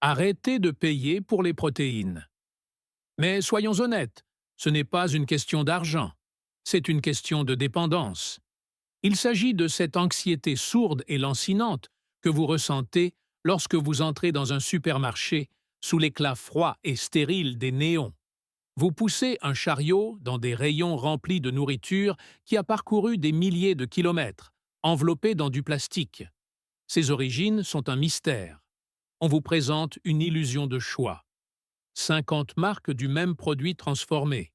Arrêtez de payer pour les protéines. Mais soyons honnêtes, ce n'est pas une question d'argent, c'est une question de dépendance. Il s'agit de cette anxiété sourde et lancinante que vous ressentez lorsque vous entrez dans un supermarché sous l'éclat froid et stérile des néons. Vous poussez un chariot dans des rayons remplis de nourriture qui a parcouru des milliers de kilomètres, enveloppé dans du plastique. Ses origines sont un mystère. On vous présente une illusion de choix. 50 marques du même produit transformé.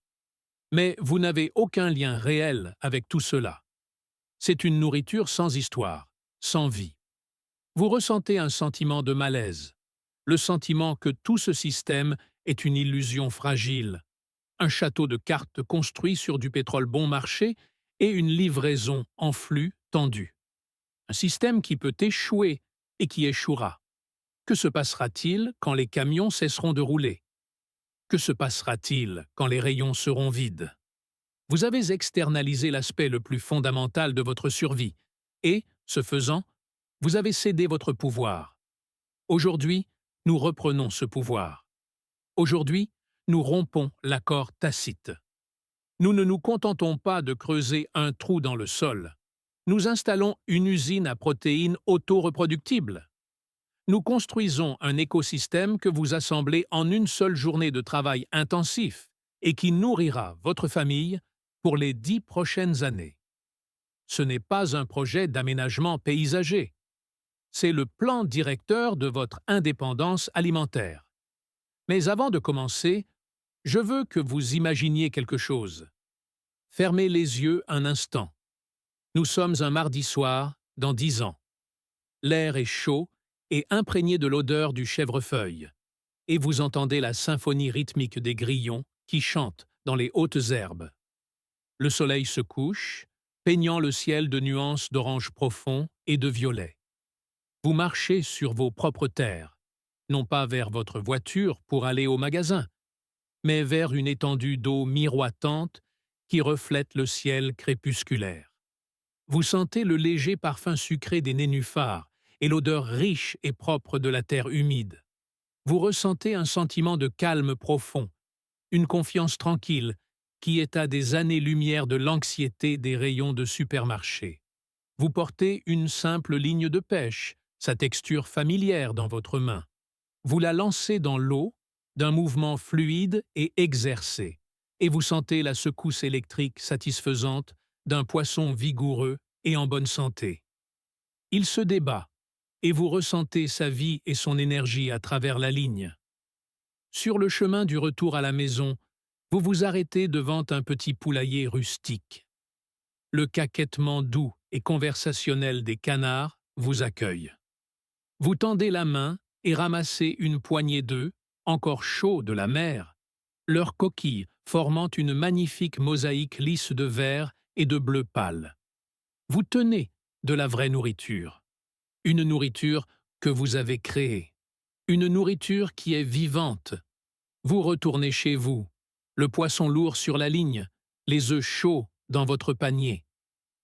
Mais vous n'avez aucun lien réel avec tout cela. C'est une nourriture sans histoire, sans vie. Vous ressentez un sentiment de malaise, le sentiment que tout ce système est une illusion fragile, un château de cartes construit sur du pétrole bon marché et une livraison en flux tendu. Un système qui peut échouer et qui échouera. Que se passera-t-il quand les camions cesseront de rouler? Que se passera-t-il quand les rayons seront vides? Vous avez externalisé l'aspect le plus fondamental de votre survie et, ce faisant, vous avez cédé votre pouvoir. Aujourd'hui, nous reprenons ce pouvoir. Aujourd'hui, nous rompons l'accord tacite. Nous ne nous contentons pas de creuser un trou dans le sol. Nous installons une usine à protéines auto-reproductibles. Nous construisons un écosystème que vous assemblez en une seule journée de travail intensif et qui nourrira votre famille pour les 10 prochaines années. Ce n'est pas un projet d'aménagement paysager. C'est le plan directeur de votre indépendance alimentaire. Mais avant de commencer, je veux que vous imaginiez quelque chose. Fermez les yeux un instant. Nous sommes un mardi soir, dans 10 ans. L'air est chaud et imprégné de l'odeur du chèvrefeuille, et vous entendez la symphonie rythmique des grillons qui chantent dans les hautes herbes. Le soleil se couche, peignant le ciel de nuances d'orange profond et de violet. Vous marchez sur vos propres terres, non pas vers votre voiture pour aller au magasin, mais vers une étendue d'eau miroitante qui reflète le ciel crépusculaire. Vous sentez le léger parfum sucré des nénuphars et l'odeur riche et propre de la terre humide. Vous ressentez un sentiment de calme profond, une confiance tranquille qui est à des années-lumière de l'anxiété des rayons de supermarché. Vous portez une simple ligne de pêche, sa texture familière dans votre main. Vous la lancez dans l'eau, d'un mouvement fluide et exercé, et vous sentez la secousse électrique satisfaisante d'un poisson vigoureux et en bonne santé. Il se débat, et vous ressentez sa vie et son énergie à travers la ligne. Sur le chemin du retour à la maison, vous vous arrêtez devant un petit poulailler rustique. Le caquettement doux et conversationnel des canards vous accueille. Vous tendez la main et ramassez une poignée d'œufs, encore chauds de la mer, leurs coquilles formant une magnifique mosaïque lisse de vert et de bleu pâle. Vous tenez de la vraie nourriture. Une nourriture que vous avez créée. Une nourriture qui est vivante. Vous retournez chez vous, le poisson lourd sur la ligne, les œufs chauds dans votre panier.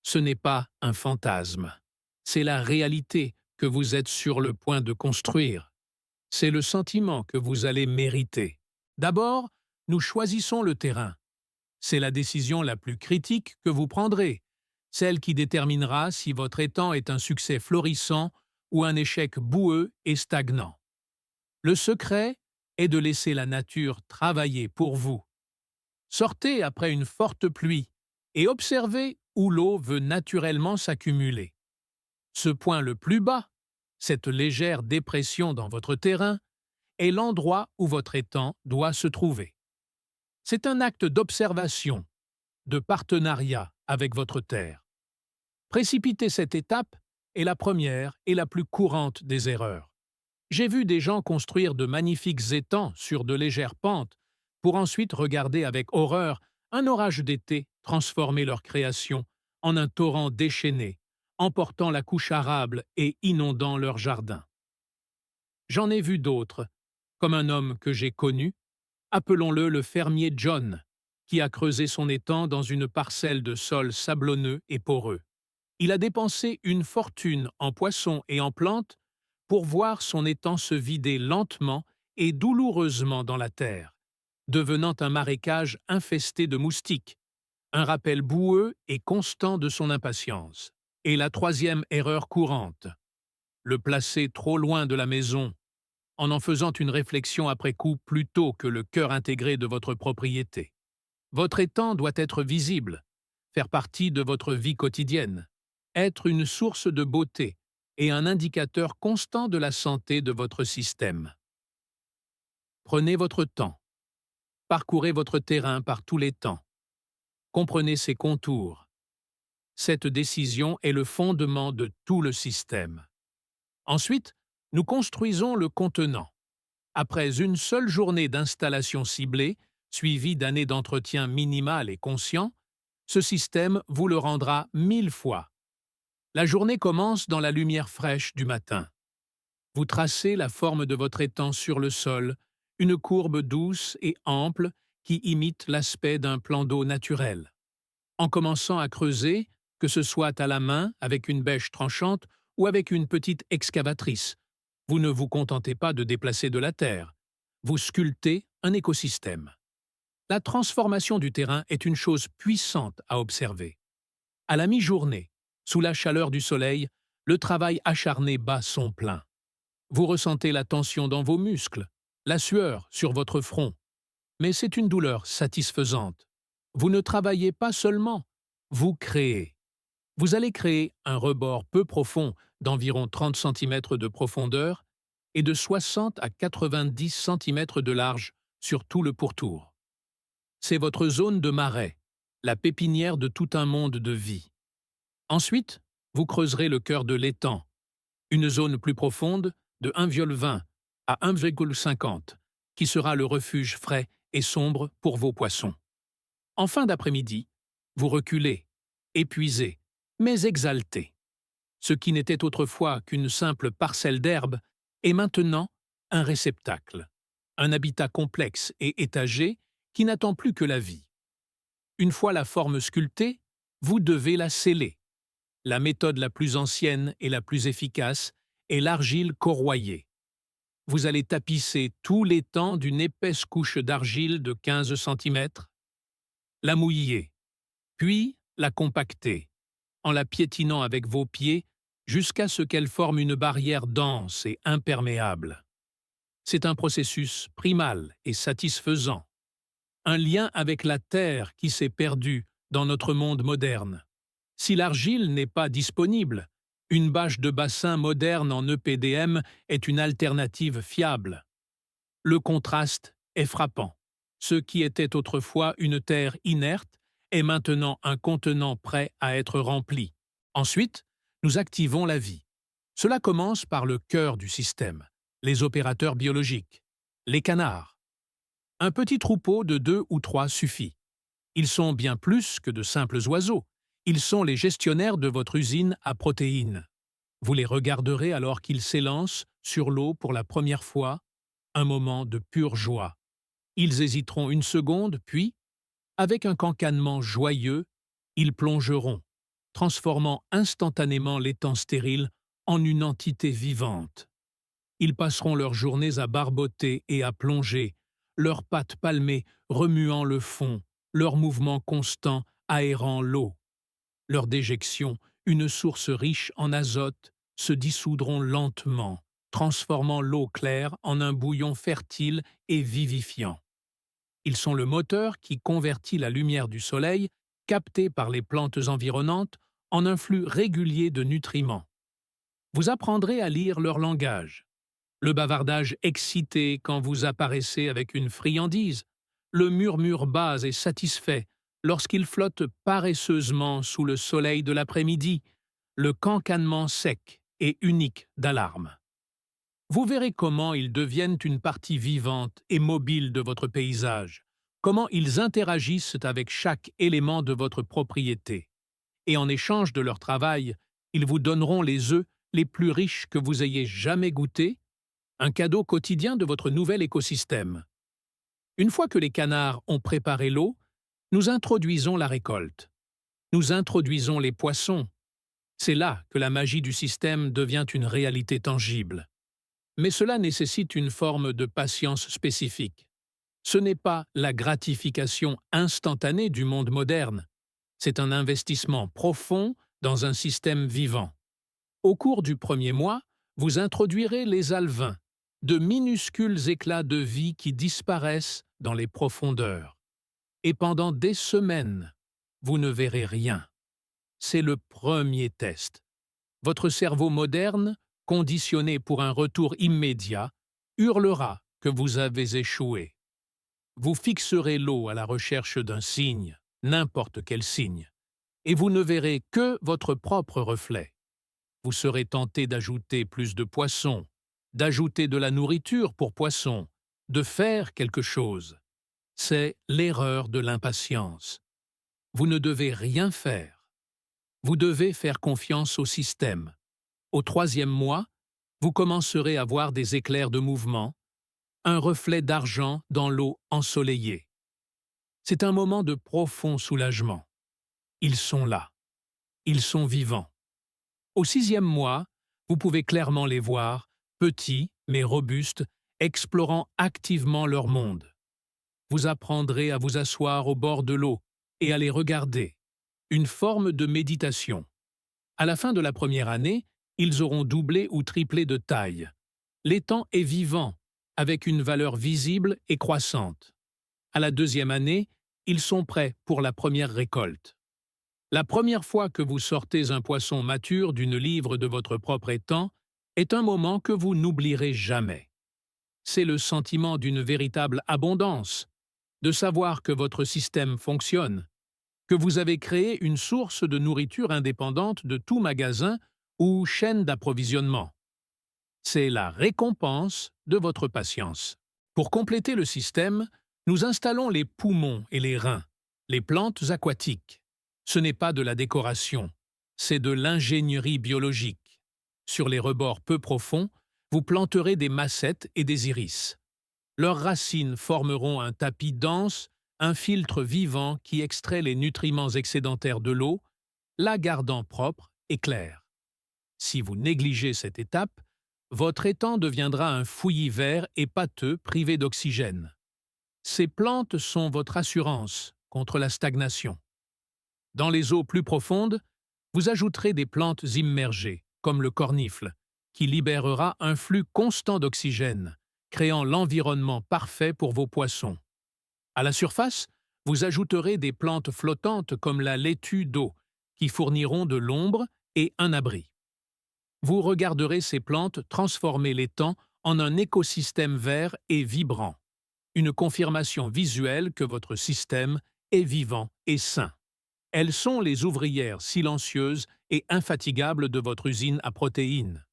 Ce n'est pas un fantasme. C'est la réalité que vous êtes sur le point de construire. C'est le sentiment que vous allez mériter. D'abord, nous choisissons le terrain. C'est la décision la plus critique que vous prendrez, celle qui déterminera si votre étang est un succès florissant ou un échec boueux et stagnant. Le secret est de laisser la nature travailler pour vous. Sortez après une forte pluie et observez où l'eau veut naturellement s'accumuler. Ce point le plus bas, cette légère dépression dans votre terrain, est l'endroit où votre étang doit se trouver. C'est un acte d'observation, de partenariat avec votre terre. Précipiter cette étape est la première et la plus courante des erreurs. J'ai vu des gens construire de magnifiques étangs sur de légères pentes pour ensuite regarder avec horreur un orage d'été transformer leur création en un torrent déchaîné, emportant la couche arable et inondant leur jardin. J'en ai vu d'autres, comme un homme que j'ai connu, appelons-le le fermier John, qui a creusé son étang dans une parcelle de sol sablonneux et poreux. Il a dépensé une fortune en poissons et en plantes pour voir son étang se vider lentement et douloureusement dans la terre, devenant un marécage infesté de moustiques, un rappel boueux et constant de son impatience. Et la troisième erreur courante, le placer trop loin de la maison, en faisant une réflexion après coup plutôt que le cœur intégré de votre propriété. Votre étang doit être visible, faire partie de votre vie quotidienne, être une source de beauté et un indicateur constant de la santé de votre système. Prenez votre temps. Parcourez votre terrain par tous les temps. Comprenez ses contours. Cette décision est le fondement de tout le système. Ensuite, nous construisons le contenant. Après une seule journée d'installation ciblée, suivie d'années d'entretien minimal et conscient, ce système vous le rendra 1000 fois. La journée commence dans la lumière fraîche du matin. Vous tracez la forme de votre étang sur le sol, une courbe douce et ample qui imite l'aspect d'un plan d'eau naturel. En commençant à creuser, que ce soit à la main, avec une bêche tranchante ou avec une petite excavatrice, vous ne vous contentez pas de déplacer de la terre, vous sculptez un écosystème. La transformation du terrain est une chose puissante à observer. À la mi-journée, sous la chaleur du soleil, le travail acharné bat son plein. Vous ressentez la tension dans vos muscles, la sueur sur votre front. Mais c'est une douleur satisfaisante. Vous ne travaillez pas seulement, vous créez. Vous allez créer un rebord peu profond d'environ 30 cm de profondeur et de 60 à 90 cm de large sur tout le pourtour. C'est votre zone de marais, la pépinière de tout un monde de vie. Ensuite, vous creuserez le cœur de l'étang, une zone plus profonde de 1,20 à 1,50, qui sera le refuge frais et sombre pour vos poissons. En fin d'après-midi, vous reculez, épuisé, mais exalté. Ce qui n'était autrefois qu'une simple parcelle d'herbe est maintenant un réceptacle, un habitat complexe et étagé qui n'attend plus que la vie. Une fois la forme sculptée, vous devez la sceller. La méthode la plus ancienne et la plus efficace est l'argile corroyée. Vous allez tapisser tout l'étang d'une épaisse couche d'argile de 15 cm, la mouiller, puis la compacter, en la piétinant avec vos pieds jusqu'à ce qu'elle forme une barrière dense et imperméable. C'est un processus primal et satisfaisant, un lien avec la terre qui s'est perdu dans notre monde moderne. Si l'argile n'est pas disponible, une bâche de bassin moderne en EPDM est une alternative fiable. Le contraste est frappant. Ce qui était autrefois une terre inerte est maintenant un contenant prêt à être rempli. Ensuite, nous activons la vie. Cela commence par le cœur du système, les opérateurs biologiques, les canards. Un petit troupeau de 2 ou 3 suffit. Ils sont bien plus que de simples oiseaux. Ils sont les gestionnaires de votre usine à protéines. Vous les regarderez alors qu'ils s'élancent sur l'eau pour la première fois, un moment de pure joie. Ils hésiteront une seconde, puis, avec un cancanement joyeux, ils plongeront, transformant instantanément l'étang stérile en une entité vivante. Ils passeront leurs journées à barboter et à plonger, leurs pattes palmées remuant le fond, leurs mouvements constants aérant l'eau. Leurs déjections, une source riche en azote, se dissoudront lentement, transformant l'eau claire en un bouillon fertile et vivifiant. Ils sont le moteur qui convertit la lumière du soleil, captée par les plantes environnantes, en un flux régulier de nutriments. Vous apprendrez à lire leur langage. Le bavardage excité quand vous apparaissez avec une friandise, le murmure bas et satisfait lorsqu'ils flottent paresseusement sous le soleil de l'après-midi, le cancanement sec et unique d'alarme. Vous verrez comment ils deviennent une partie vivante et mobile de votre paysage, comment ils interagissent avec chaque élément de votre propriété. Et en échange de leur travail, ils vous donneront les œufs les plus riches que vous ayez jamais goûtés, un cadeau quotidien de votre nouvel écosystème. Une fois que les canards ont préparé l'eau, nous introduisons la récolte. Nous introduisons les poissons. C'est là que la magie du système devient une réalité tangible. Mais cela nécessite une forme de patience spécifique. Ce n'est pas la gratification instantanée du monde moderne, c'est un investissement profond dans un système vivant. Au cours du premier mois, vous introduirez les alevins, de minuscules éclats de vie qui disparaissent dans les profondeurs. Et pendant des semaines, vous ne verrez rien. C'est le premier test. Votre cerveau moderne, conditionné pour un retour immédiat, hurlera que vous avez échoué. Vous fixerez l'eau à la recherche d'un signe, n'importe quel signe, et vous ne verrez que votre propre reflet. Vous serez tenté d'ajouter plus de poissons, d'ajouter de la nourriture pour poissons, de faire quelque chose. C'est l'erreur de l'impatience. Vous ne devez rien faire. Vous devez faire confiance au système. Au troisième mois, vous commencerez à voir des éclairs de mouvement, un reflet d'argent dans l'eau ensoleillée. C'est un moment de profond soulagement. Ils sont là. Ils sont vivants. Au sixième mois, vous pouvez clairement les voir, petits mais robustes, explorant activement leur monde. Vous apprendrez à vous asseoir au bord de l'eau et à les regarder. Une forme de méditation. À la fin de la première année, ils auront doublé ou triplé de taille. L'étang est vivant, avec une valeur visible et croissante. À la deuxième année, ils sont prêts pour la première récolte. La première fois que vous sortez un poisson mature d'une livre de votre propre étang est un moment que vous n'oublierez jamais. C'est le sentiment d'une véritable abondance, de savoir que votre système fonctionne, que vous avez créé une source de nourriture indépendante de tout magasin ou chaîne d'approvisionnement. C'est la récompense de votre patience. Pour compléter le système, nous installons les poumons et les reins, les plantes aquatiques. Ce n'est pas de la décoration, c'est de l'ingénierie biologique. Sur les rebords peu profonds, vous planterez des massettes et des iris. Leurs racines formeront un tapis dense, un filtre vivant qui extrait les nutriments excédentaires de l'eau, la gardant propre et claire. Si vous négligez cette étape, votre étang deviendra un fouillis vert et pâteux privé d'oxygène. Ces plantes sont votre assurance contre la stagnation. Dans les eaux plus profondes, vous ajouterez des plantes immergées, comme le cornifle, qui libérera un flux constant d'oxygène, créant l'environnement parfait pour vos poissons. À la surface, vous ajouterez des plantes flottantes comme la laitue d'eau, qui fourniront de l'ombre et un abri. Vous regarderez ces plantes transformer l'étang en un écosystème vert et vibrant, une confirmation visuelle que votre système est vivant et sain. Elles sont les ouvrières silencieuses et infatigables de votre usine à protéines.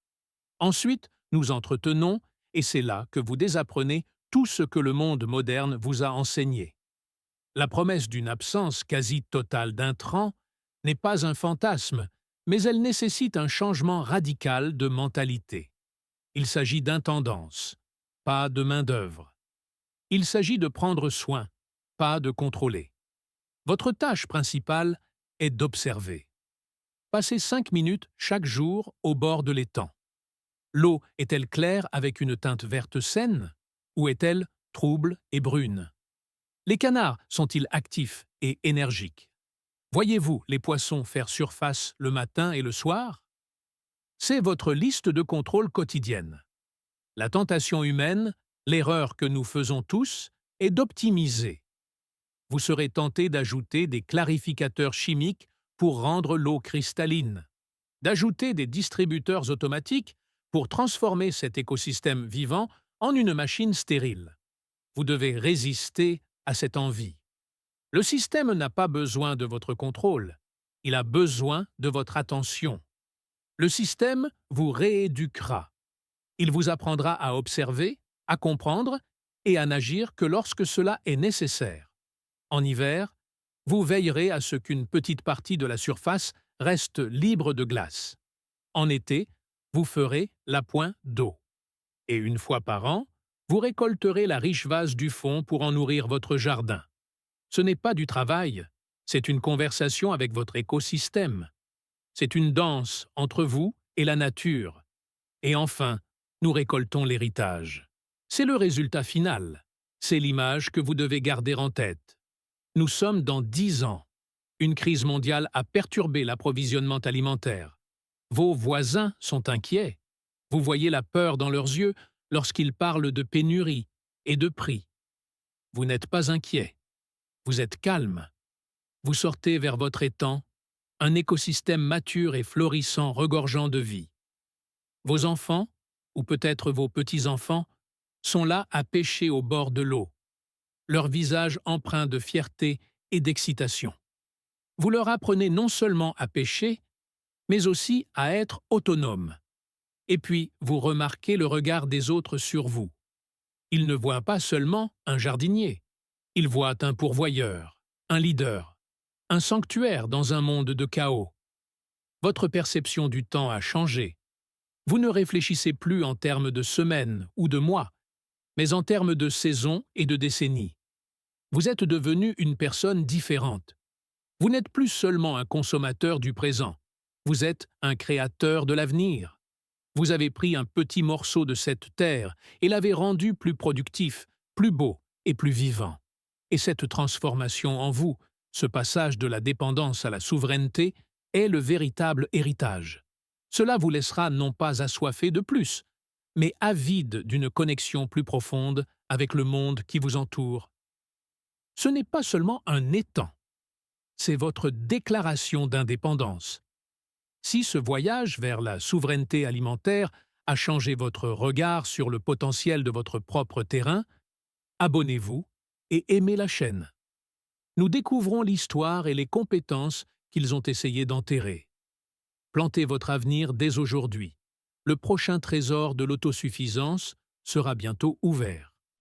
Ensuite, nous entretenons, et c'est là que vous désapprenez tout ce que le monde moderne vous a enseigné. La promesse d'une absence quasi totale d'intrants n'est pas un fantasme, mais elle nécessite un changement radical de mentalité. Il s'agit d'intendance, pas de main-d'œuvre. Il s'agit de prendre soin, pas de contrôler. Votre tâche principale est d'observer. Passez 5 minutes chaque jour au bord de l'étang. L'eau est-elle claire avec une teinte verte saine ou est-elle trouble et brune? Les canards sont-ils actifs et énergiques? Voyez-vous les poissons faire surface le matin et le soir? C'est votre liste de contrôle quotidienne. La tentation humaine, l'erreur que nous faisons tous, est d'optimiser. Vous serez tenté d'ajouter des clarificateurs chimiques pour rendre l'eau cristalline, d'ajouter des distributeurs automatiques pour transformer cet écosystème vivant en une machine stérile. Vous devez résister à cette envie. Le système n'a pas besoin de votre contrôle, il a besoin de votre attention. Le système vous rééduquera. Il vous apprendra à observer, à comprendre et à n'agir que lorsque cela est nécessaire. En hiver, vous veillerez à ce qu'une petite partie de la surface reste libre de glace. En été, vous ferez l'appoint d'eau. Et une fois par an, vous récolterez la riche vase du fond pour en nourrir votre jardin. Ce n'est pas du travail, c'est une conversation avec votre écosystème. C'est une danse entre vous et la nature. Et enfin, nous récoltons l'héritage. C'est le résultat final. C'est l'image que vous devez garder en tête. Nous sommes dans 10 ans. Une crise mondiale a perturbé l'approvisionnement alimentaire. Vos voisins sont inquiets. Vous voyez la peur dans leurs yeux lorsqu'ils parlent de pénurie et de prix. Vous n'êtes pas inquiet. Vous êtes calme. Vous sortez vers votre étang, un écosystème mature et florissant regorgeant de vie. Vos enfants, ou peut-être vos petits-enfants, sont là à pêcher au bord de l'eau, leur visage empreint de fierté et d'excitation. Vous leur apprenez non seulement à pêcher, mais aussi à être autonomes. Et puis, vous remarquez le regard des autres sur vous. Ils ne voient pas seulement un jardinier, ils voient un pourvoyeur, un leader, un sanctuaire dans un monde de chaos. Votre perception du temps a changé. Vous ne réfléchissez plus en termes de semaines ou de mois, mais en termes de saisons et de décennies. Vous êtes devenu une personne différente. Vous n'êtes plus seulement un consommateur du présent, vous êtes un créateur de l'avenir. Vous avez pris un petit morceau de cette terre et l'avez rendu plus productif, plus beau et plus vivant. Et cette transformation en vous, ce passage de la dépendance à la souveraineté, est le véritable héritage. Cela vous laissera non pas assoiffé de plus, mais avide d'une connexion plus profonde avec le monde qui vous entoure. Ce n'est pas seulement un étang, c'est votre déclaration d'indépendance. Si ce voyage vers la souveraineté alimentaire a changé votre regard sur le potentiel de votre propre terrain, abonnez-vous et aimez la chaîne. Nous découvrons l'histoire et les compétences qu'ils ont essayé d'enterrer. Plantez votre avenir dès aujourd'hui. Le prochain trésor de l'autosuffisance sera bientôt ouvert.